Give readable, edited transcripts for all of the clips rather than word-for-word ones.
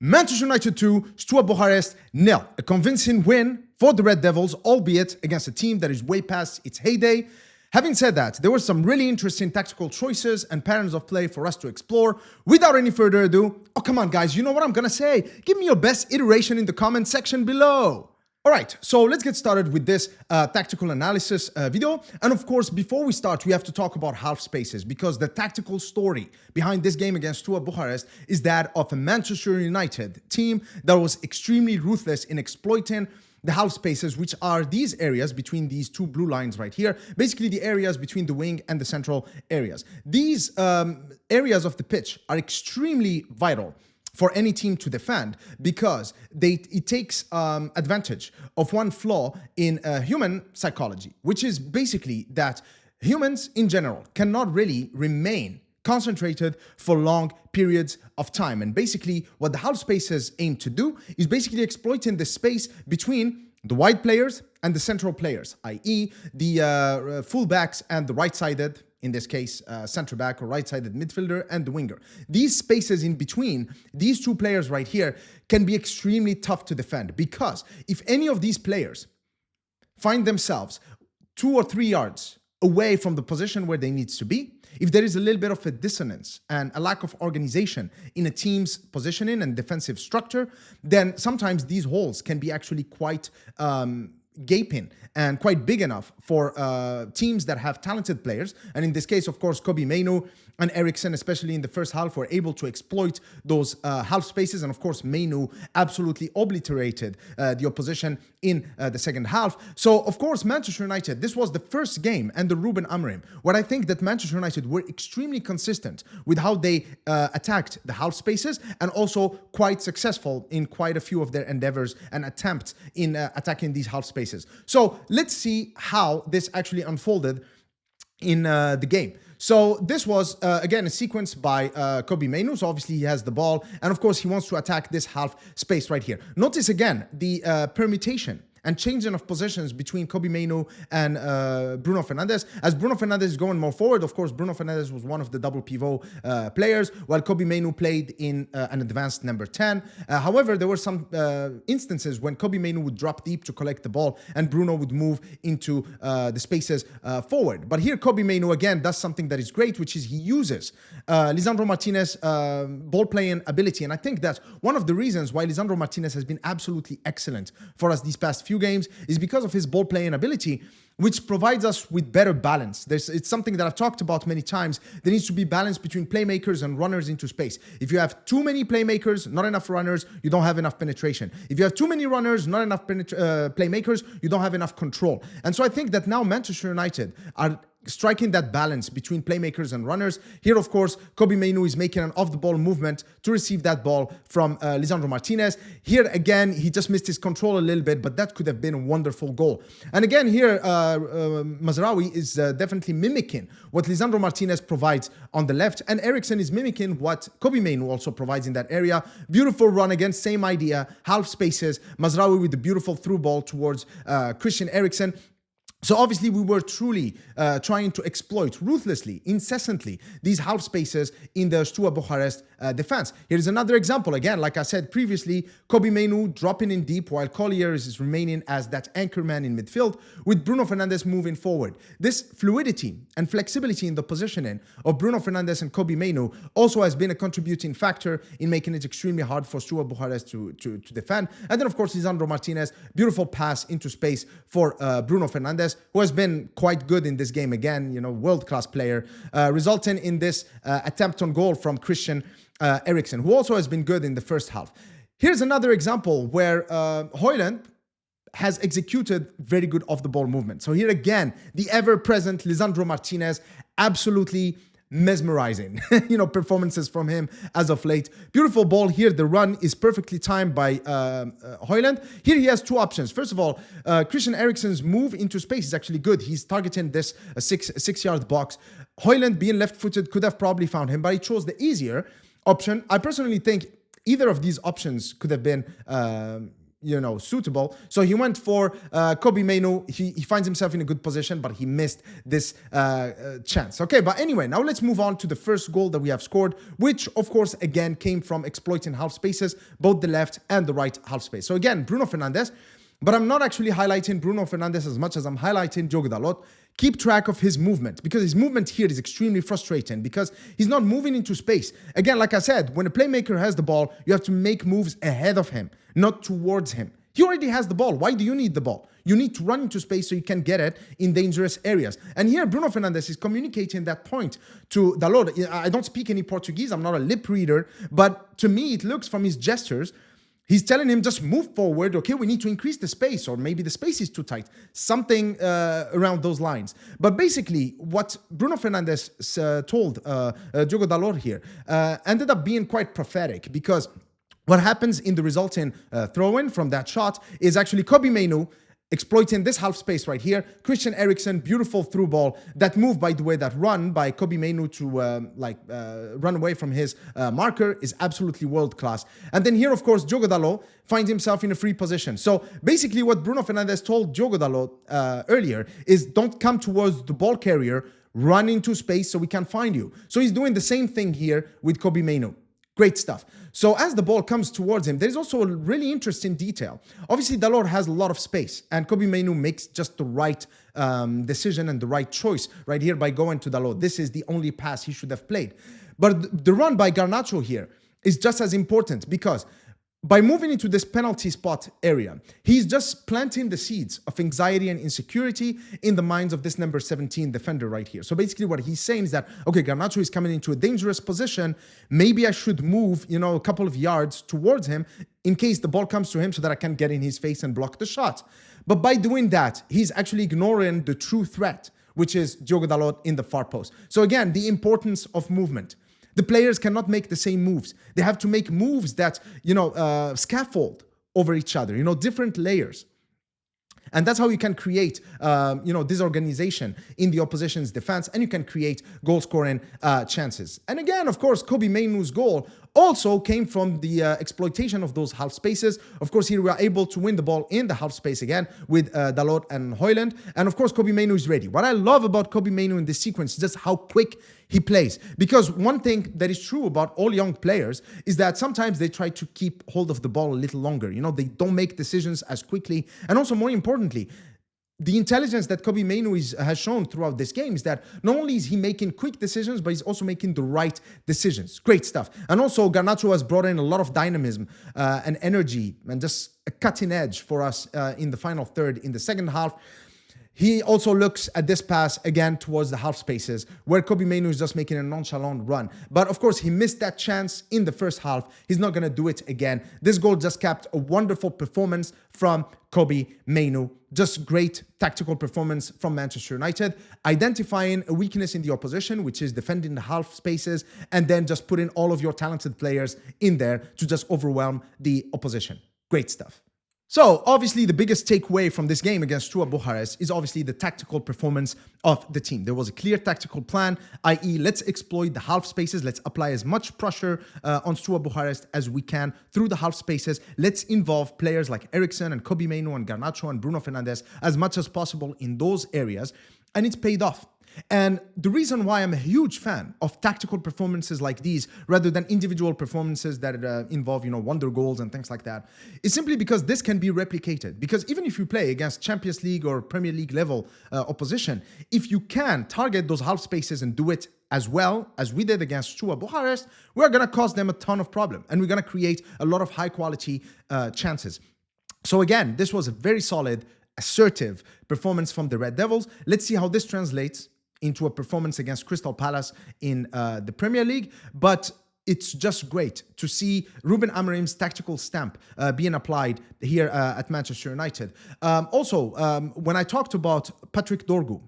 Manchester United 2, Steaua Bucharest 0. A convincing win for the Red Devils, albeit against a team that is way past its heyday. Having said that, there were some really interesting tactical choices and patterns of play for us to explore. Without any further ado, oh come on guys, you know what I'm gonna say. Give me your best iteration in the comment section below. Alright, so let's get started with this tactical analysis video. And of course, before we start, we have to talk about half spaces because the tactical story behind this game against Steaua Bucharest is that of a Manchester United team that was extremely ruthless in exploiting the half spaces, which are these areas between these two blue lines right here, basically the areas between the wing and the central areas. These areas of the pitch are extremely vital for any team to defend because it takes advantage of one flaw in human psychology, which is basically that humans in general cannot really remain concentrated for long periods of time. And basically what the half spaces aim to do is basically exploiting the space between the wide players and the central players, i.e. the fullbacks and the right-sided, in this case, center back or right-sided midfielder and the winger. These spaces in between these two players right here can be extremely tough to defend because if any of these players find themselves 2 or 3 yards away from the position where they need to be, if there is a little bit of a dissonance and a lack of organization in a team's positioning and defensive structure, then sometimes these holes can be actually quite gaping and quite big enough for teams that have talented players. And in this case, of course, Kobbie Mainoo and Eriksen, especially in the first half, were able to exploit those half spaces. And of course, Mainoo absolutely obliterated the opposition in the second half. So, of course, Manchester United, this was the first game under Rúben Amorim, where I think that Manchester United were extremely consistent with how they attacked the half spaces and also quite successful in quite a few of their endeavors and attempts in attacking these half spaces. So let's see how this actually unfolded in the game. So this was, again, a sequence by Kobbie Mainoo. So obviously he has the ball. And of course, he wants to attack this half space right here. Notice again, the permutation and changing of positions between Kobbie Mainoo and Bruno Fernandes. As Bruno Fernandes is going more forward, of course, Bruno Fernandes was one of the double pivot players, while Kobbie Mainoo played in an advanced number 10. However, there were some instances when Kobbie Mainoo would drop deep to collect the ball and Bruno would move into the spaces forward. But here, Kobbie Mainoo, again, does something that is great, which is he uses Lisandro Martinez's ball-playing ability. And I think that's one of the reasons why Lisandro Martinez has been absolutely excellent for us these past few games is because of his ball playing ability, which provides us with better balance. It's something that I've talked about many times. There needs to be balance between playmakers and runners into space. If you have too many playmakers, not enough runners, you don't have enough penetration. If you have too many runners, not enough playmakers, you don't have enough control. And so I think that now Manchester United are striking that balance between playmakers and runners. Here, of course, Kobbie Mainoo is making an off-the-ball movement to receive that ball from Lisandro Martinez. Here, again, he just missed his control a little bit, but that could have been a wonderful goal. And again, here, Mazraoui is definitely mimicking what Lisandro Martinez provides on the left, and Eriksen is mimicking what Kobbie Mainoo also provides in that area. Beautiful run again, same idea, half spaces. Mazraoui with the beautiful through ball towards Christian Eriksen. So obviously we were truly trying to exploit ruthlessly, incessantly, these half spaces in the Steaua Bucharest defense. Here's another example. Again, like I said previously, Kobbie Mainoo dropping in deep while Collier is remaining as that anchor man in midfield with Bruno Fernandes moving forward. This fluidity and flexibility in the positioning of Bruno Fernandes and Kobbie Mainoo also has been a contributing factor in making it extremely hard for Steaua Bucharest to defend. And then, of course, Lisandro Martinez, beautiful pass into space for Bruno Fernandes, who has been quite good in this game again, you know, world-class player, resulting in this attempt on goal from Christian Eriksen, who also has been good in the first half. Here's another example where Højlund has executed very good off-the-ball movement. So here again, the ever-present Lisandro Martinez, absolutely mesmerizing, you know, performances from him as of late. Beautiful ball here. The run is perfectly timed by Højlund. Here he has two options. First of all, Christian Eriksen's move into space is actually good. He's targeting this six-yard box. Højlund, being left-footed, could have probably found him, but he chose the easier option. I personally think either of these options could have been suitable. So he went for Kobbie Mainoo. He finds himself in a good position, but he missed this chance. Okay, but anyway, now let's move on to the first goal that we have scored, which of course again came from exploiting half spaces, both the left and the right half space. So again, Bruno Fernandes. But I'm not actually highlighting Bruno Fernandes as much as I'm highlighting Diogo Dalot. Keep track of his movement, because his movement here is extremely frustrating because he's not moving into space. Again, like I said, when a playmaker has the ball, you have to make moves ahead of him, not towards him. He already has the ball. Why do you need the ball? You need to run into space so you can get it in dangerous areas. And here, Bruno Fernandes is communicating that point to Dalot. I don't speak any Portuguese. I'm not a lip reader. But to me, it looks from his gestures, he's telling him, just move forward, okay? We need to increase the space, or maybe the space is too tight. Something around those lines. But basically, what Bruno Fernandes told Diogo Dalot here ended up being quite prophetic, because what happens in the resulting throw-in from that shot is actually Kobbie Mainoo exploiting this half space right here. Christian Eriksen, beautiful through ball. That move, by the way, that run by Kobbie Mainoo to run away from his marker is absolutely world class. And then here, of course, Diogo Dalot finds himself in a free position. So basically what Bruno Fernandes told Diogo Dalot earlier is, don't come towards the ball carrier, run into space so we can find you. So he's doing the same thing here with Kobbie Mainoo. Great stuff. So as the ball comes towards him, there's also a really interesting detail. Obviously, Dalot has a lot of space, and Kobbie Mainoo makes just the right decision and the right choice right here by going to Dalot. This is the only pass he should have played. But the run by Garnacho here is just as important, because by moving into this penalty spot area, he's just planting the seeds of anxiety and insecurity in the minds of this number 17 defender right here. So basically what he's saying is that, okay, Garnacho is coming into a dangerous position. Maybe I should move, a couple of yards towards him in case the ball comes to him so that I can get in his face and block the shot. But by doing that, he's actually ignoring the true threat, which is Diogo Dalot in the far post. So again, the importance of movement. The players cannot make the same moves. They have to make moves that, scaffold over each other, different layers. And that's how you can create, disorganization in the opposition's defense, and you can create goal-scoring chances. And again, of course, Kobbie Mainoo's goal also came from the exploitation of those half spaces. Of course, here we are able to win the ball in the half space again with Dalot and Højlund. And of course, Kobbie Mainoo is ready. What I love about Kobbie Mainoo in this sequence is just how quick he plays. Because one thing that is true about all young players is that sometimes they try to keep hold of the ball a little longer. They don't make decisions as quickly. And also, more importantly, the intelligence that Kobbie Mainoo has shown throughout this game is that not only is he making quick decisions, but he's also making the right decisions. Great stuff. And also, Garnacho has brought in a lot of dynamism and energy and just a cutting edge for us in the final third in the second half. He also looks at this pass again towards the half spaces where Kobbie Mainoo is just making a nonchalant run. But of course, he missed that chance in the first half. He's not going to do it again. This goal just capped a wonderful performance from Kobbie Mainoo. Just great tactical performance from Manchester United, identifying a weakness in the opposition, which is defending the half spaces, and then just putting all of your talented players in there to just overwhelm the opposition. Great stuff. So, obviously, the biggest takeaway from this game against Steaua Bucharest is obviously the tactical performance of the team. There was a clear tactical plan, i.e. let's exploit the half spaces. Let's apply as much pressure on Steaua Bucharest as we can through the half spaces. Let's involve players like Eriksen and Kobbie Mainoo and Garnacho and Bruno Fernandes as much as possible in those areas. And it's paid off. And the reason why I'm a huge fan of tactical performances like these rather than individual performances that involve, wonder goals and things like that is simply because this can be replicated. Because even if you play against Champions League or Premier League level opposition, if you can target those half spaces and do it as well as we did against Steaua Bucharest, we're going to cause them a ton of problem and we're going to create a lot of high quality chances. So again, this was a very solid, assertive performance from the Red Devils. Let's see how this translates into a performance against Crystal Palace in the Premier League. But it's just great to see Rúben Amorim's tactical stamp being applied here at Manchester United. Also, when I talked about Patrick Dorgu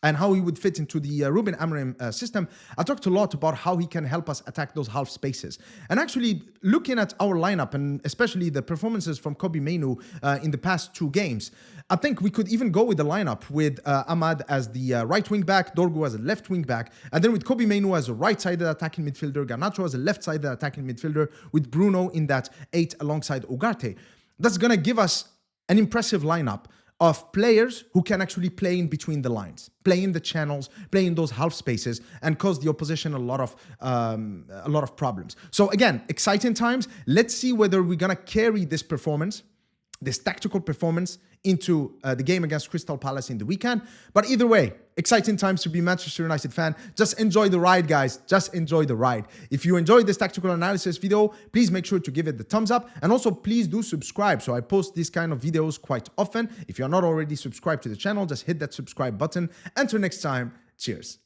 and how he would fit into the Rúben Amorim system, I talked a lot about how he can help us attack those half spaces. And actually, looking at our lineup, and especially the performances from Kobbie Mainoo in the past two games, I think we could even go with the lineup with Ahmad as the right wing back, Dorgu as a left wing back, and then with Kobbie Mainoo as a right-sided attacking midfielder, Garnacho as a left-sided attacking midfielder, with Bruno in that 8 alongside Ugarte. that's going to give us an impressive lineup of players who can actually play in between the lines, play in the channels, play in those half spaces, and cause the opposition a lot of problems. So again, exciting times. Let's see whether we're gonna carry this performance, this tactical performance, into the game against Crystal Palace in the weekend. But either way, exciting times to be a Manchester United fan. Just enjoy the ride, guys. Just enjoy the ride. If you enjoyed this tactical analysis video, please make sure to give it the thumbs up. And also, please do subscribe. So I post these kind of videos quite often. If you're not already subscribed to the channel, just hit that subscribe button. Until next time, cheers.